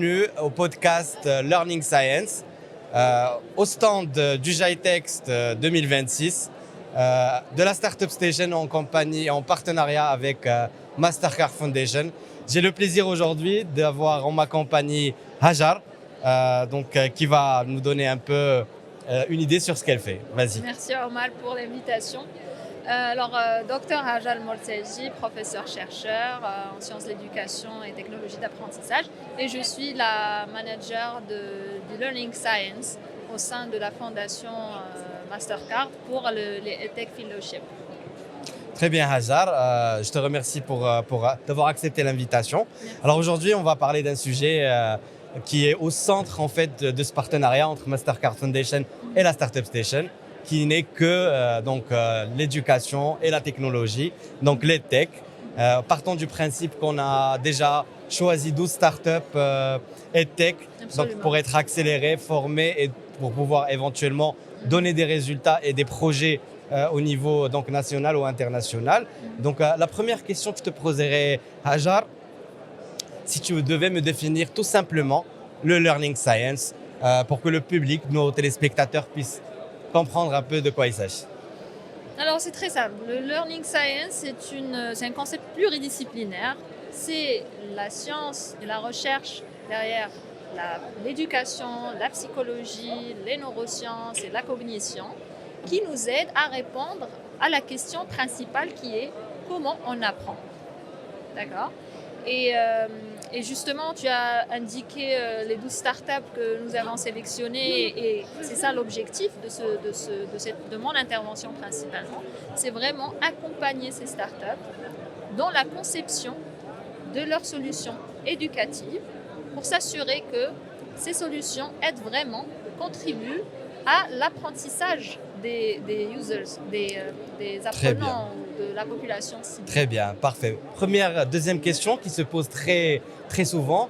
Bienvenue au podcast Learning Science, au stand du GITEX 2026, de la Startup Station en partenariat avec Mastercard Foundation. J'ai le plaisir aujourd'hui d'avoir en ma compagnie Hajar, qui va nous donner un peu une idée sur ce qu'elle fait. Vas-y. Merci Omar pour l'invitation. Dr Hajar Mortezi, professeur-chercheur en sciences de l'éducation et technologies d'apprentissage, et je suis la manager du Learning Science au sein de la fondation Mastercard pour les EdTech Fellowship. Très bien Hajar, je te remercie pour d'avoir accepté l'invitation. Alors aujourd'hui, on va parler d'un sujet qui est au centre en fait de ce partenariat entre Mastercard Foundation et la Startup Station, qui n'est que l'éducation et la technologie, donc l'EdTech. Partant du principe qu'on a déjà choisi 12 startups EdTech pour être accélérées, formées et pour pouvoir éventuellement donner des résultats et des projets au niveau national ou international. La première question que je te poserai, Hajar, si tu devais me définir tout simplement le Learning Science pour que le public, nos téléspectateurs puissent comprendre un peu de quoi il s'agit. Alors c'est très simple, le Learning Science c'est un concept pluridisciplinaire, c'est la science et la recherche derrière l'éducation, la psychologie, les neurosciences et la cognition qui nous aident à répondre à la question principale qui est comment on apprend. D'accord ? Et justement, tu as indiqué les 12 startups que nous avons sélectionnées et c'est ça l'objectif de mon intervention principalement. C'est vraiment accompagner ces startups dans la conception de leurs solutions éducatives pour s'assurer que ces solutions aident vraiment, contribuent à l'apprentissage des users, des apprenants de la population cible. Très bien, parfait. Deuxième question qui se pose très, très souvent.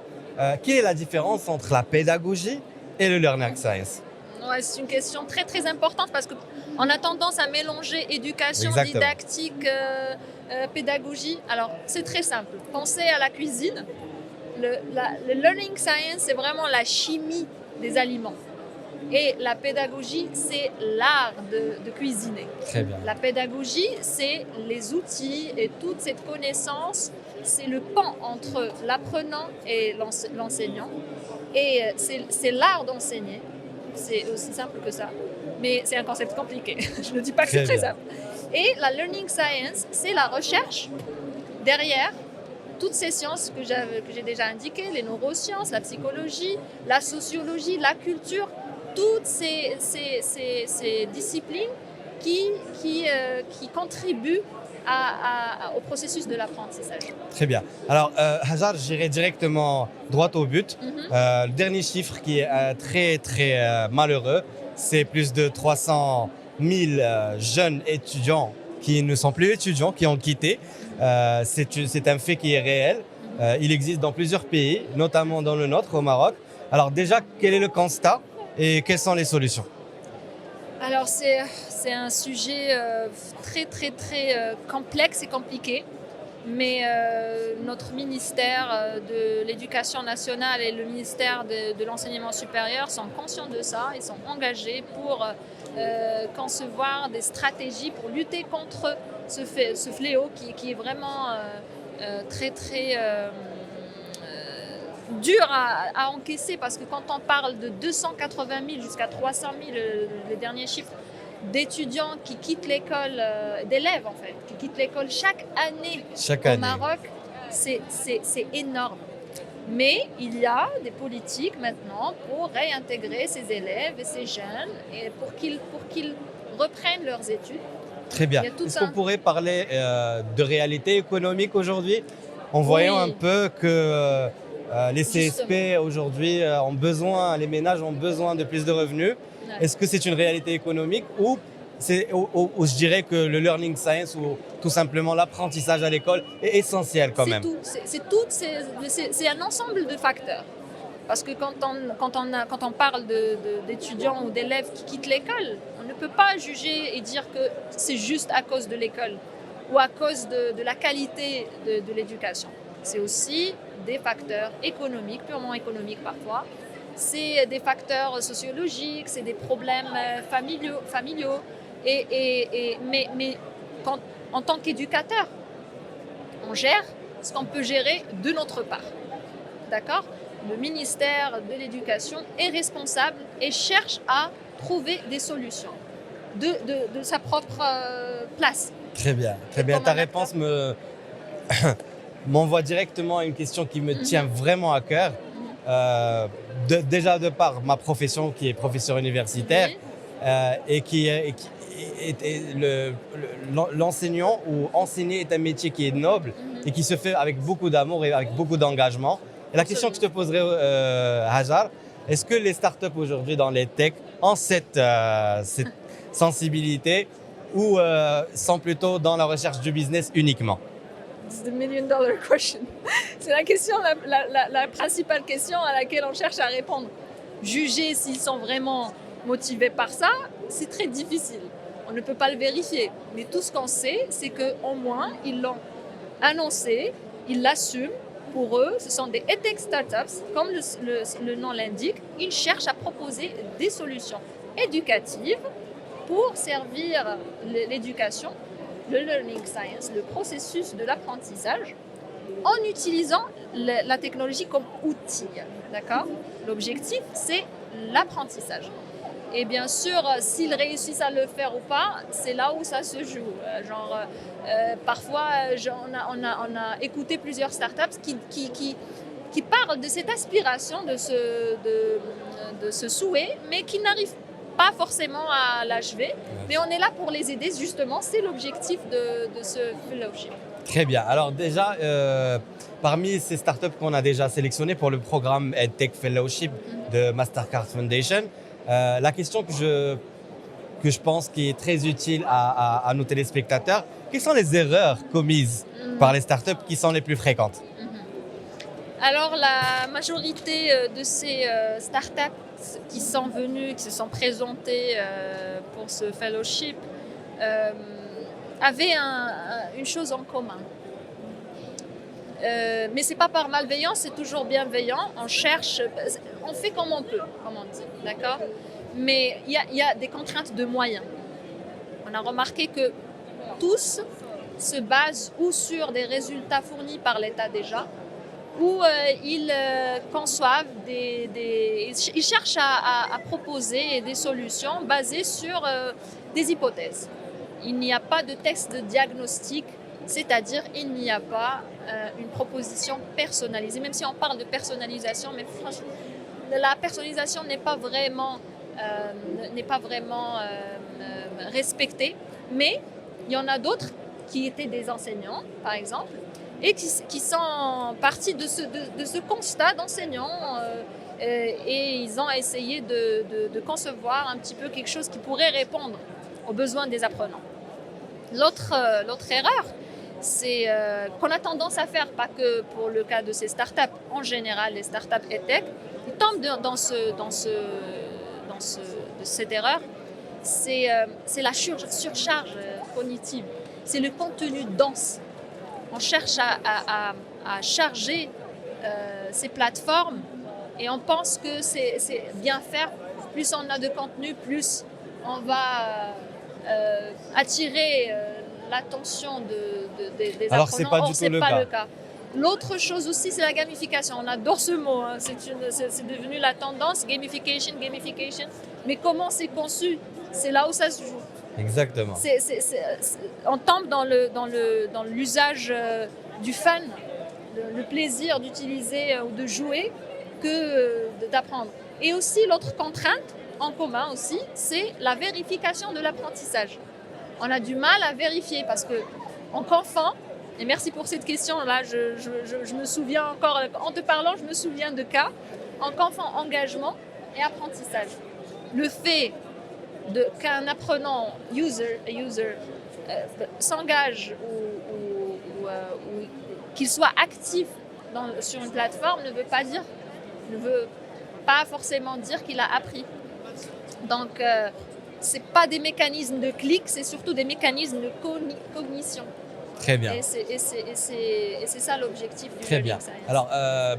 Quelle est la différence entre la pédagogie et le Learning Science? Ouais, c'est une question très, très importante parce qu'on a tendance à mélanger éducation, Exactement. didactique, pédagogie. Alors, c'est très simple. Pensez à la cuisine. Le Learning Science, c'est vraiment la chimie des aliments. Et la pédagogie, c'est l'art de cuisiner. Très bien. La pédagogie, c'est les outils et toute cette connaissance, c'est le pont entre l'apprenant et l'enseignant. Et c'est l'art d'enseigner. C'est aussi simple que ça. Mais c'est un concept compliqué. Je ne dis pas que c'est très simple. Et la Learning Science, c'est la recherche derrière toutes ces sciences que j'ai déjà indiquées, les neurosciences, la psychologie, la sociologie, la culture, toutes ces disciplines qui contribuent au processus de l'apprentissage. Très bien. Alors, Hajar, j'irai directement droit au but. Le dernier chiffre qui est très, très malheureux, c'est plus de 300 000 jeunes étudiants qui ne sont plus étudiants, qui ont quitté. C'est un fait qui est réel. Il existe dans plusieurs pays, notamment dans le nôtre, au Maroc. Alors déjà, quel est le constat et quelles sont les solutions? Alors c'est un sujet très très très complexe et compliqué, mais notre ministère de l'Éducation nationale et le ministère de l'Enseignement supérieur sont conscients de ça et sont engagés pour concevoir des stratégies pour lutter contre ce fléau qui est vraiment très très dur à encaisser, parce que quand on parle de 280 000 jusqu'à 300 000, les derniers chiffres d'étudiants qui quittent l'école, d'élèves en fait, qui quittent l'école chaque année au Maroc, c'est énorme. Mais il y a des politiques maintenant pour réintégrer ces élèves et ces jeunes et pour qu'ils reprennent leurs études. Très bien. Est-ce qu'on pourrait parler de réalité économique aujourd'hui, en voyant un peu que les CSP aujourd'hui ont besoin, les ménages ont besoin de plus de revenus? Ouais. Est-ce que c'est une réalité économique ou je dirais que le Learning Science ou tout simplement l'apprentissage à l'école est essentiel quand même? C'est un ensemble de facteurs. Parce que quand on parle d'étudiants ou d'élèves qui quittent l'école, on ne peut pas juger et dire que c'est juste à cause de l'école ou à cause de la qualité de l'éducation. c'est aussi des facteurs économiques, purement économiques parfois. C'est des facteurs sociologiques, c'est des problèmes familiaux. Mais en tant qu'éducateur, on gère ce qu'on peut gérer de notre part. D'accord ? Le ministère de l'Éducation est responsable et cherche à trouver des solutions de sa propre place. Très bien, très bien. Ta réponse m'envoie directement à une question qui me tient vraiment à cœur. Déjà de par ma profession qui est professeur universitaire et l'enseignant ou enseigner est un métier qui est noble et qui se fait avec beaucoup d'amour et avec beaucoup d'engagement. Et la question que je te poserai, Hajar, est-ce que les startups aujourd'hui dans les tech ont cette sensibilité ou sont plutôt dans la recherche du business uniquement? C'est the million-dollar question. C'est la question, la principale question à laquelle on cherche à répondre. Juger s'ils sont vraiment motivés par ça, c'est très difficile. On ne peut pas le vérifier. Mais tout ce qu'on sait, c'est qu'au moins, ils l'ont annoncé, ils l'assument. Pour eux, ce sont des EdTech startups, comme le nom l'indique. Ils cherchent à proposer des solutions éducatives pour servir l'éducation, le learning science, le processus de l'apprentissage, en utilisant la technologie comme outil. D'accord ? L'objectif, c'est l'apprentissage. Et bien sûr, s'ils réussissent à le faire ou pas, c'est là où ça se joue. Parfois, on a écouté plusieurs startups qui parlent de cette aspiration, de ce souhait, mais qui n'arrivent pas forcément à l'achever. Mais on est là pour les aider, justement. C'est l'objectif de ce fellowship. Très bien. Alors déjà, parmi ces startups qu'on a déjà sélectionnées pour le programme EdTech Fellowship de Mastercard Foundation, la question que je pense qui est très utile à nos téléspectateurs, quelles sont les erreurs commises par les startups qui sont les plus fréquentes? Alors la majorité de ces startups qui sont venues, qui se sont présentées pour ce fellowship, avaient une chose en commun. Mais c'est pas par malveillance, c'est toujours bienveillant. On cherche, on fait comme on peut, comme on dit, d'accord ? Mais il y a des contraintes de moyens. On a remarqué que tous se basent ou sur des résultats fournis par l'État déjà, ou ils conçoivent ils cherchent à proposer des solutions basées sur des hypothèses. Il n'y a pas de texte de diagnostic. C'est-à-dire, il n'y a pas une proposition personnalisée, même si on parle de personnalisation, mais franchement, la personnalisation n'est pas vraiment respectée. Mais il y en a d'autres qui étaient des enseignants, par exemple, et qui sont partis de ce constat d'enseignants et ils ont essayé de concevoir un petit peu quelque chose qui pourrait répondre aux besoins des apprenants. L'autre erreur, c'est qu'on a tendance à faire, pas que pour le cas de ces startups, en général les startups EdTech, ils tombent dans cette erreur, c'est la surcharge cognitive, c'est le contenu dense. On cherche à charger ces plateformes et on pense que c'est bien faire. Plus on a de contenu, plus on va attirer l'attention des Alors, apprenants. c'est pas du tout le cas. L'autre chose aussi, c'est la gamification. On adore ce mot, hein. C'est devenu la tendance, gamification. Mais comment c'est conçu, c'est là où ça se joue. Exactement. On tombe dans l'usage du fun, le plaisir d'utiliser ou de jouer que d'apprendre. Et aussi, l'autre contrainte en commun aussi, c'est la vérification de l'apprentissage. On a du mal à vérifier parce qu'en qu'enfant, et merci pour cette question-là, je me souviens encore, en te parlant, je me souviens de cas, en qu'enfant, engagement et apprentissage. Le fait qu'un apprenant, s'engage ou qu'il soit actif sur une plateforme ne veut pas forcément dire qu'il a appris. Donc, ce n'est pas des mécanismes de clic, c'est surtout des mécanismes de cognition. Très bien. Et c'est ça l'objectif du Très Learning bien. Science. Alors,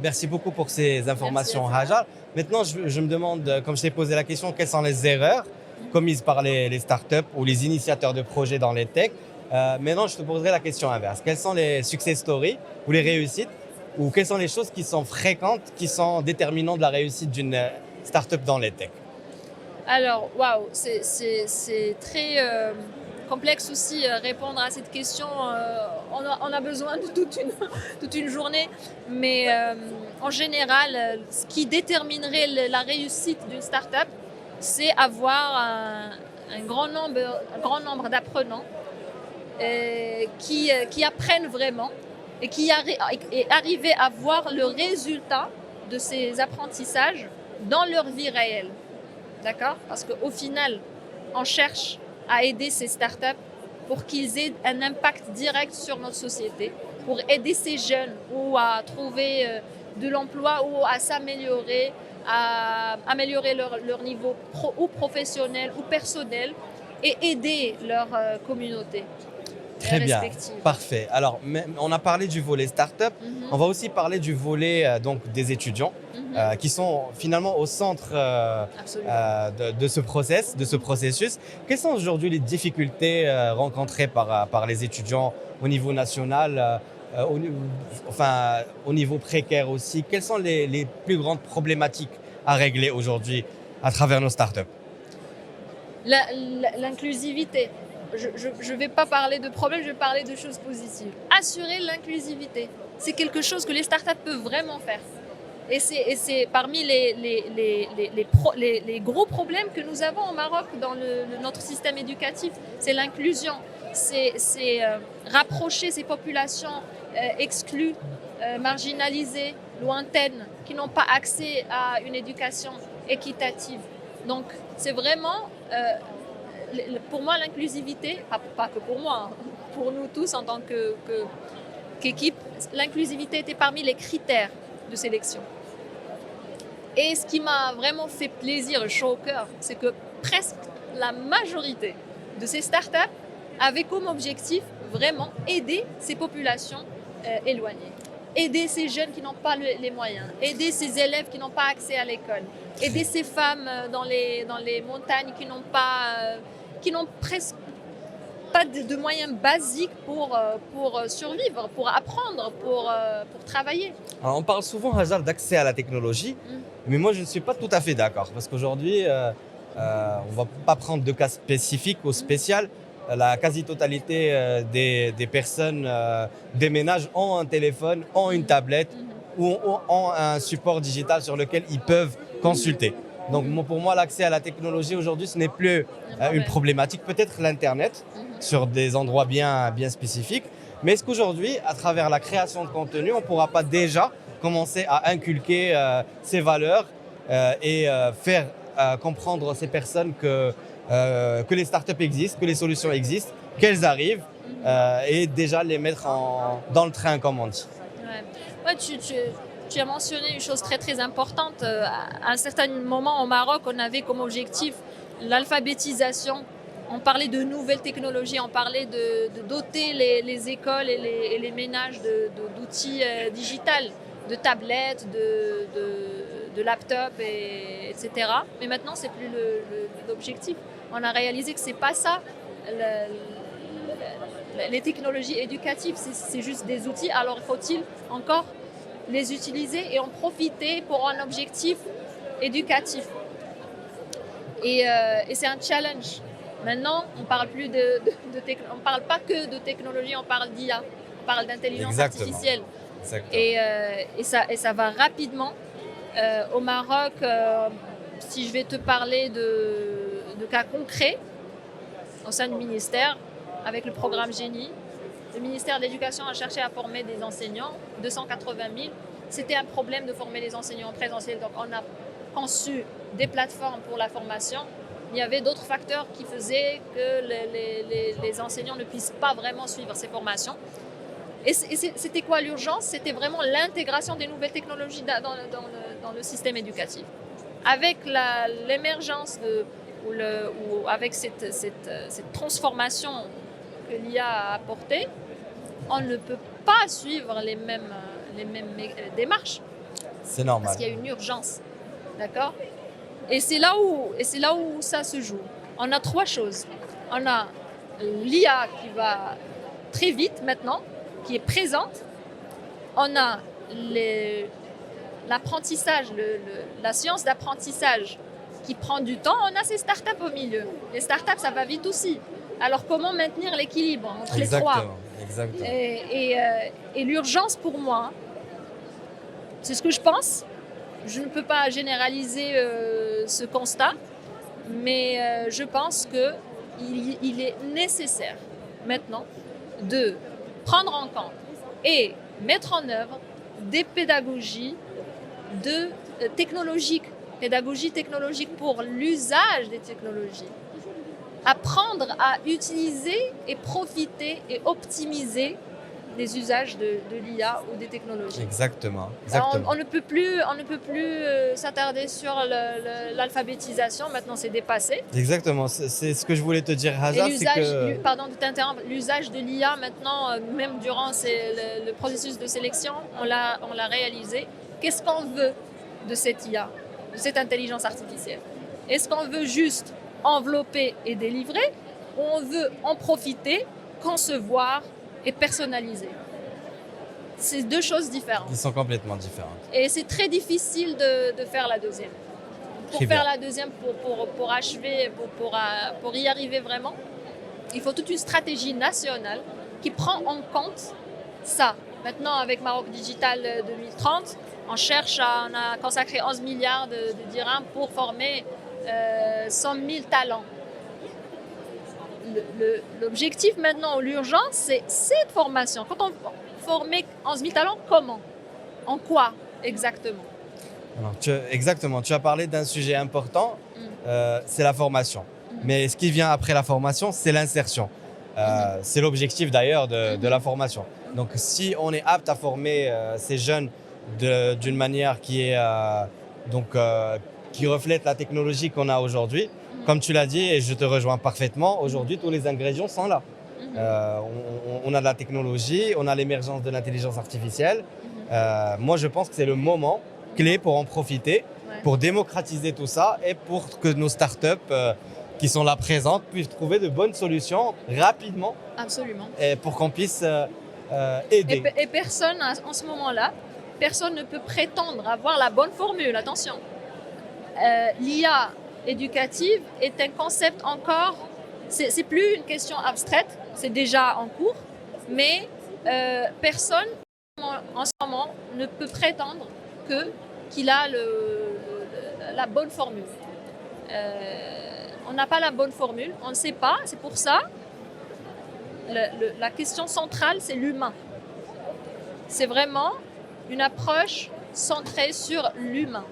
merci beaucoup pour ces informations, Merci à Hajar. Maintenant, je me demande, comme je t'ai posé la question, quelles sont les erreurs commises par les startups ou les initiateurs de projets dans les techs. Maintenant, je te poserai la question inverse. Quelles sont les success stories ou les réussites ou quelles sont les choses qui sont fréquentes, qui sont déterminantes de la réussite d'une startup dans les techs? Alors, waouh, c'est très complexe aussi répondre à cette question. On a besoin de toute une journée, mais en général, ce qui déterminerait la réussite d'une start-up, c'est avoir un grand nombre d'apprenants qui apprennent vraiment et et arriver à voir le résultat de ces apprentissages dans leur vie réelle. D'accord? Parce qu'au final, on cherche à aider ces startups pour qu'ils aient un impact direct sur notre société, pour aider ces jeunes ou à trouver de l'emploi ou à s'améliorer, à améliorer leur niveau ou professionnel ou personnel et aider leur communauté Très bien, respective. parfait. Alors, on a parlé du volet startup. On va aussi parler du volet donc des étudiants qui sont finalement au centre de ce processus. Quelles sont aujourd'hui les difficultés rencontrées par les étudiants au niveau national, au niveau précaire aussi? Quelles sont les plus grandes problématiques à régler aujourd'hui à travers nos startups? L'inclusivité. Je ne vais pas parler de problèmes, je vais parler de choses positives. Assurer l'inclusivité, c'est quelque chose que les startups peuvent vraiment faire. Et c'est parmi les gros problèmes que nous avons au Maroc dans notre système éducatif, c'est l'inclusion. C'est rapprocher ces populations exclues, marginalisées, lointaines, qui n'ont pas accès à une éducation équitative. Donc, c'est vraiment... pour moi, l'inclusivité, pas que pour moi, pour nous tous en tant qu'équipe, l'inclusivité était parmi les critères de sélection. Et ce qui m'a vraiment fait plaisir, chaud au cœur, c'est que presque la majorité de ces startups avaient comme objectif vraiment aider ces populations éloignées. Aider ces jeunes qui n'ont pas les moyens, aider ces élèves qui n'ont pas accès à l'école, aider ces femmes dans les montagnes qui n'ont presque pas de moyens basiques pour survivre, pour apprendre, pour travailler. Alors, on parle souvent, Hajar, d'accès à la technologie, mais moi je ne suis pas tout à fait d'accord parce qu'aujourd'hui, on ne va pas prendre de cas spécifiques ou spécial. La quasi-totalité des personnes, des ménages ont un téléphone, ont une tablette ou ont un support digital sur lequel ils peuvent consulter. Donc pour moi, l'accès à la technologie aujourd'hui, ce n'est plus une problématique. Peut-être l'Internet sur des endroits bien spécifiques. Mais est-ce qu'aujourd'hui, à travers la création de contenu, on ne pourra pas déjà commencer à inculquer ces valeurs et faire comprendre ces personnes que les startups existent, que les solutions existent, qu'elles arrivent et déjà les mettre dans le train, comme on dit. Ouais, tu as mentionné une chose très très importante. À un certain moment au Maroc, on avait comme objectif l'alphabétisation. On parlait de nouvelles technologies, on parlait de doter les écoles et les ménages d'outils digitaux, de tablettes, de laptops, etc. Mais maintenant, ce n'est plus l'objectif. On a réalisé que ce n'est pas ça. Les technologies éducatives, c'est juste des outils. Alors, faut-il encore les utiliser et en profiter pour un objectif éducatif. Et c'est un challenge. Maintenant, on parle plus on parle pas que de technologie, on parle d'IA, on parle d'intelligence artificielle. Exactement. Et ça va rapidement. Au Maroc, si je vais te parler de cas concrets au sein du ministère, avec le programme Génie, le ministère de l'Éducation a cherché à former des enseignants, 280 000. C'était un problème de former les enseignants en présentiel, donc on a conçu des plateformes pour la formation. Il y avait d'autres facteurs qui faisaient que les enseignants ne puissent pas vraiment suivre ces formations. Et c'était quoi l'urgence? C'était vraiment l'intégration des nouvelles technologies dans le système éducatif. Avec l'émergence ou avec cette transformation que l'IA a apportée, on ne peut pas suivre les mêmes démarches C'est normal. parce qu'il y a une urgence. D'accord? Et c'est là où ça se joue. On a trois choses. On a l'IA qui va très vite maintenant, qui est présente. On a l'apprentissage, la science d'apprentissage qui prend du temps. On a ces startups au milieu. Les startups, ça va vite aussi. Alors comment maintenir l'équilibre entre les trois? Exactement. Et l'urgence pour moi, c'est ce que je pense. Je ne peux pas généraliser ce constat, mais je pense qu'il est nécessaire maintenant de prendre en compte et mettre en œuvre des pédagogies technologiques pour l'usage des technologies. Apprendre à utiliser et profiter et optimiser des usages de l'IA ou des technologies. Exactement. On ne peut plus s'attarder sur l'alphabétisation. Maintenant, c'est dépassé. Exactement. C'est ce que je voulais te dire, Hazard. Pardon de t'interrompre, l'usage de l'IA maintenant, même durant le processus de sélection, on l'a réalisé. Qu'est-ce qu'on veut de cette IA, de cette intelligence artificielle? Est-ce qu'on veut juste envelopper et délivrer, ou on veut en profiter, concevoir et personnaliser? C'est deux choses différentes. Ils sont complètement différentes. Et c'est très difficile de faire la deuxième. La deuxième, pour achever, pour y arriver vraiment, il faut toute une stratégie nationale qui prend en compte ça. Maintenant, avec Maroc Digital 2030, on a consacré 11 milliards de dirhams pour former 100 000 talents. L'objectif maintenant, l'urgence, c'est cette formation. Quand on formait 11 000 talents, comment? En quoi exactement? Alors, exactement. Tu as parlé d'un sujet important, c'est la formation. Mais ce qui vient après la formation, c'est l'insertion. C'est l'objectif d'ailleurs de la formation. Donc si on est apte à former ces jeunes d'une manière qui reflète la technologie qu'on a aujourd'hui, comme tu l'as dit, et je te rejoins parfaitement, aujourd'hui tous les ingrédients sont là. On a de la technologie, on a l'émergence de l'intelligence artificielle. Moi je pense que c'est le moment clé pour en profiter, pour démocratiser tout ça et pour que nos startups qui sont là présentes puissent trouver de bonnes solutions rapidement. Absolument. Et pour qu'on puisse aider. Et personne, en ce moment-là, personne ne peut prétendre avoir la bonne formule. Attention, l'IA éducative est un concept encore, c'est plus une question abstraite, c'est déjà en cours, mais personne en ce moment ne peut prétendre qu'il a la bonne formule. On n'a pas la bonne formule, on ne sait pas, c'est pour ça la question centrale, c'est l'humain. C'est vraiment une approche centrée sur l'humain.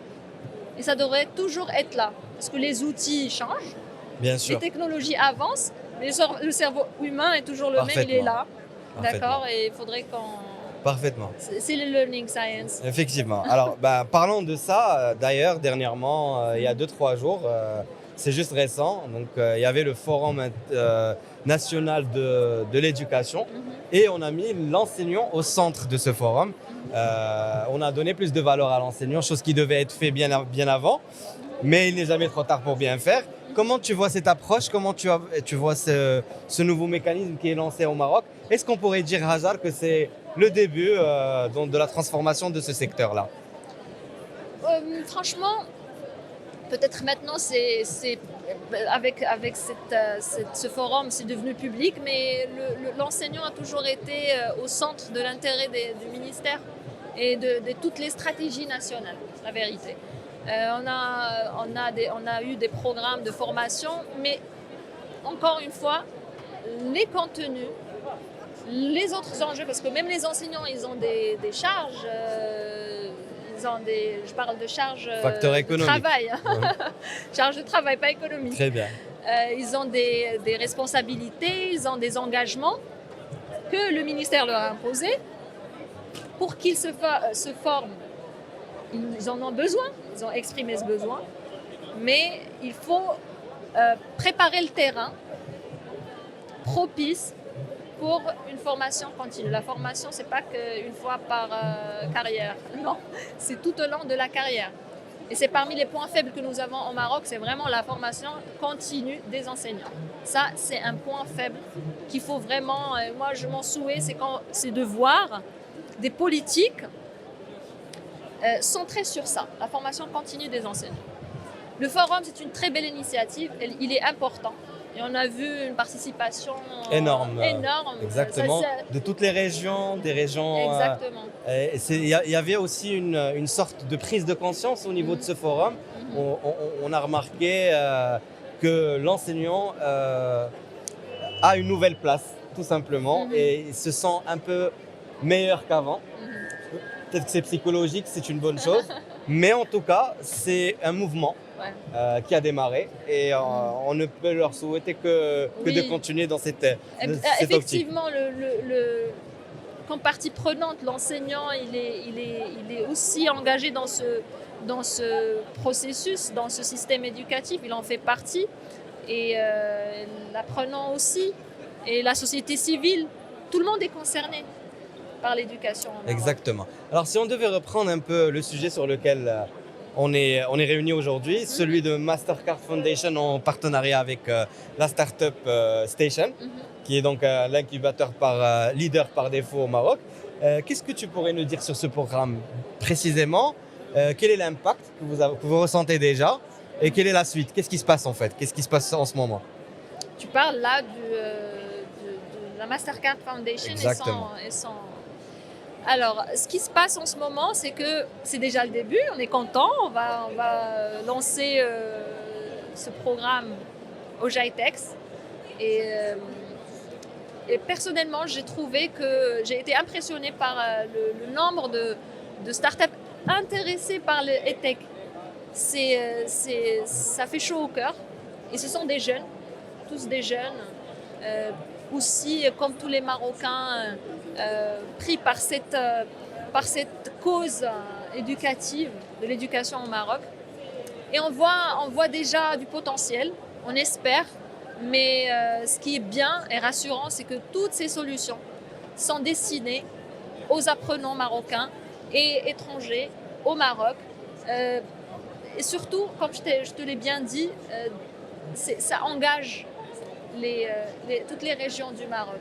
Et ça devrait toujours être là, parce que les outils changent, bien sûr. Les technologies avancent, mais le cerveau humain est toujours le même, il est là. D'accord? Et il faudrait qu'on... Parfaitement. C'est le learning science. Effectivement. Alors, parlons de ça. D'ailleurs, dernièrement, il y a 2-3 jours, c'est juste récent, donc il y avait le Forum national de l'éducation et on a mis l'enseignant au centre de ce forum. On a donné plus de valeur à l'enseignant, chose qui devait être fait bien avant, mais il n'est jamais trop tard pour bien faire. Comment tu vois cette approche? Comment tu vois ce nouveau mécanisme qui est lancé au Maroc? Est-ce qu'on pourrait dire, Hazard, que c'est le début de la transformation de ce secteur-là? Franchement, peut-être maintenant, avec ce forum, c'est devenu public, mais l'enseignant a toujours été au centre de l'intérêt du ministère et de toutes les stratégies nationales, la vérité. On a eu des programmes de formation, mais encore une fois, les contenus, les autres enjeux, parce que même les enseignants, ils ont des charges, je parle de charges de travail, charges de travail, pas économique. Très bien. Ils ont des responsabilités, ils ont des engagements que le ministère leur a imposés pour qu'ils se forment. Ils en ont besoin, ils ont exprimé ce besoin, mais il faut préparer le terrain propice pour une formation continue. La formation, c'est pas qu'une fois par carrière. Non, c'est tout au long de la carrière. Et c'est parmi les points faibles que nous avons au Maroc, c'est vraiment la formation continue des enseignants. Ça, c'est un point faible qu'il faut vraiment... moi, mon souhait, c'est de voir des politiques centrées sur ça, la formation continue des enseignants. Le forum, c'est une très belle initiative, il est important. Et on a vu une participation énorme. Exactement. De toutes les régions, des régions. Exactement. Il y avait aussi une sorte de prise de conscience au niveau de ce forum. On a remarqué que l'enseignant a une nouvelle place, tout simplement, et il se sent un peu meilleur qu'avant. Peut-être que c'est psychologique, c'est une bonne chose, mais en tout cas, c'est un mouvement. Qui a démarré et on ne peut leur souhaiter que de continuer dans cette effectivement, optique. Comme partie prenante, l'enseignant il est aussi engagé dans ce processus, dans ce système éducatif, il en fait partie et l'apprenant aussi et la société civile, tout le monde est concerné par l'éducation. Exactement. Alors si on devait reprendre un peu le sujet sur lequel on est réunis aujourd'hui, celui de Mastercard Foundation en partenariat avec la startup Station, qui est donc l'incubateur leader par défaut au Maroc. Qu'est-ce que tu pourrais nous dire sur ce programme précisément? Quel est l'impact que vous ressentez déjà et quelle est la suite? Qu'est-ce qui se passe en fait? Qu'est-ce qui se passe en ce moment? Tu parles là de la Mastercard Foundation. Exactement. Alors, ce qui se passe en ce moment, c'est que c'est déjà le début, on est content, on va lancer ce programme au GITEX. Et personnellement, j'ai été impressionnée par le nombre de startups intéressées par le EdTech. Ça fait chaud au cœur. Et ce sont des jeunes, tous des jeunes. Aussi, comme tous les Marocains, pris par cette cause éducative de l'éducation au Maroc. Et on voit déjà du potentiel, on espère, mais ce qui est bien et rassurant, c'est que toutes ces solutions sont destinées aux apprenants marocains et étrangers au Maroc. Et surtout, comme je te l'ai bien dit, ça engage toutes les régions du Maroc.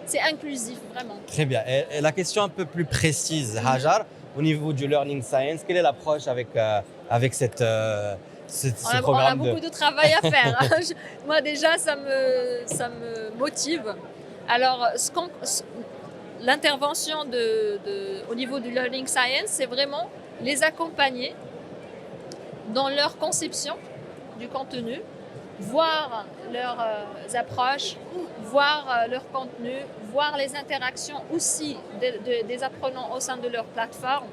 C'est inclusif, vraiment. Très bien. Et la question un peu plus précise, Hajar, au niveau du Learning Science, quelle est l'approche avec ce programme? On a beaucoup de travail à faire. Moi, déjà, ça me motive. Alors, l'intervention au niveau du Learning Science, c'est vraiment les accompagner dans leur conception du contenu, voir leurs approches, voir leur contenu, voir les interactions aussi des apprenants au sein de leur plateforme.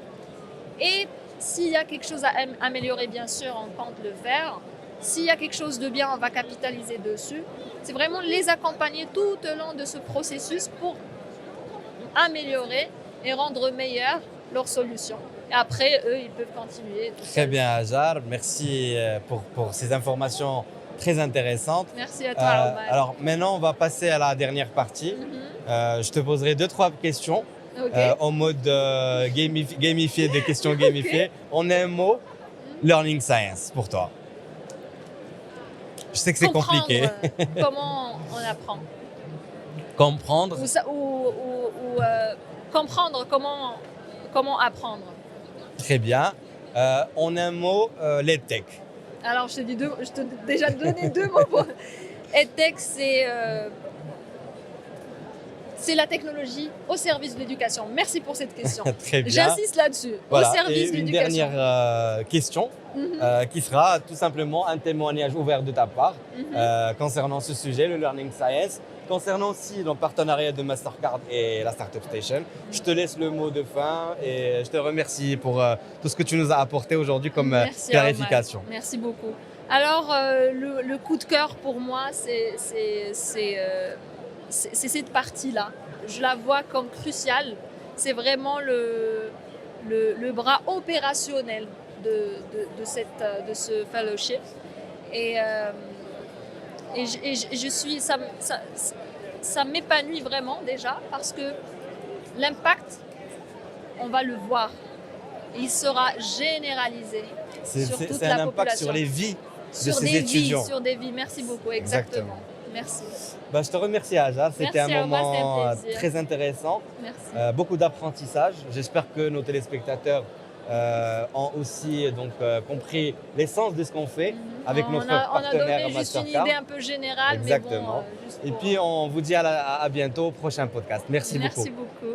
Et s'il y a quelque chose à améliorer, bien sûr, on compte le faire. S'il y a quelque chose de bien, on va capitaliser dessus. C'est vraiment les accompagner tout au long de ce processus pour améliorer et rendre meilleures leurs solutions. Et après, eux, ils peuvent continuer. Très bien, Hajar. Merci pour ces informations très intéressante. Merci à toi, Omar. Alors maintenant, on va passer à la dernière partie. Je te poserai 2-3 questions en mode gamifié, des questions gamifiées. En un mot, Learning Science pour toi. Je sais que c'est compliqué. Comment on apprend. Comprendre. Comprendre comment apprendre. Très bien. En un mot, l'EdTech. Alors, je t'ai déjà donné 2 mots pour EdTech, c'est la technologie au service de l'éducation. Merci pour cette question. Très bien. J'insiste là-dessus, voilà. au service de l'éducation. Une dernière question qui sera tout simplement un témoignage ouvert de ta part concernant ce sujet, le Learning Science, concernant aussi le partenariat de Mastercard et la Startup Station. Je te laisse le mot de fin et je te remercie pour tout ce que tu nous as apporté aujourd'hui comme clarification. Merci beaucoup. Alors, le coup de cœur pour moi, c'est cette partie-là. Je la vois comme cruciale. C'est vraiment le bras opérationnel de ce fellowship. Et je suis... ça m'épanouit vraiment déjà parce que l'impact, on va le voir. Il sera généralisé sur toute C'est la un impact population. sur les vies de Sur ces des étudiants. vies, sur des vies. Merci beaucoup, exactement. Merci. Bah, je te remercie, Hajar. C'était Merci un à moi, c'était un moment plaisir. très intéressant. Merci. Beaucoup d'apprentissage. J'espère que nos téléspectateurs ont aussi compris l'essence de ce qu'on fait avec notre On a partenaire donné juste une Mastercard. idée un peu générale, Exactement. mais bon, juste Et pour- puis on vous dit à bientôt au prochain podcast. Merci beaucoup. Merci beaucoup.